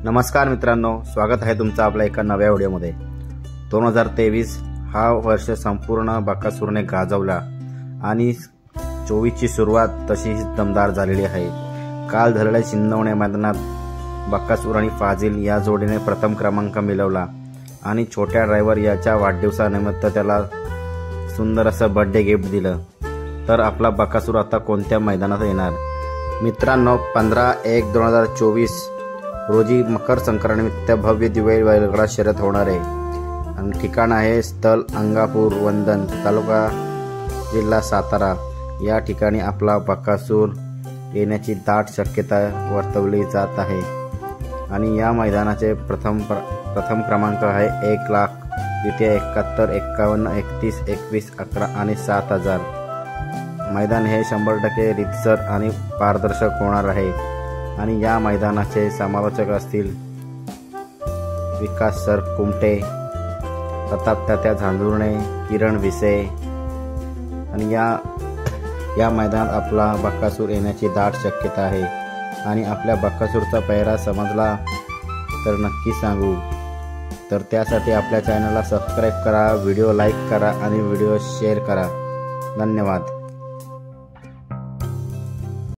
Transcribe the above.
नमस्कार मित्रांनो, स्वागत आहे तुमचं आपल्या एका नव्या व्हिडिओमध्ये। 2023 हा वर्ष संपूर्ण बकासूरने गाजवला आणि 24 ची सुरुवात तशीच दमदार झालेली आहे। काल झालेल्या शिंदवणे मैदानात बकासूर आणि फाजिल या जोडीने प्रथम क्रमांक मिळवला आणि छोट्या ड्रायव्हर याच्या वाढदिवसानिमित्त त्याला सुंदर असं बर्थडे गिफ्ट दिलं। तर आपला बकासूर आता कोणत्या मैदानात येणार मित्रांनो? 15/1/2024 रोजी मकर संक्रांतीनिमित्त भव्य दिव्य बैलगाडा शर्यत होणार आहे आणि ठिकाण आहे स्थल अंगापूर वंदन, तालुका जिल्हा सातारा। या ठिकाणी आपला बकासूर येण्याची दाट शक्यता वर्तवली जात आहे आणि या मैदानाचे प्रथम क्रमांक आहे 1 लाख, द्वितीय 71, 51, 31, 21, 11 आणि 7000। मैदान हे 100% रीतसर आणि पारदर्शक होणार आहे आणि या मैदानाचे समालोचक असतील विकास सर कुमटे, प्रताप तात्या झांजुर्णे, किरण भिसे आणि या मैदानात आपला बकासूर येण्याची दाट शक्यता आहे आणि आपल्या बकासूरचा पेहरा समजला तर नक्की सांगू। तर त्यासाठी आपल्या चॅनलला सबस्क्राइब करा, व्हिडिओ लाईक करा आणि व्हिडिओ शेअर करा। धन्यवाद।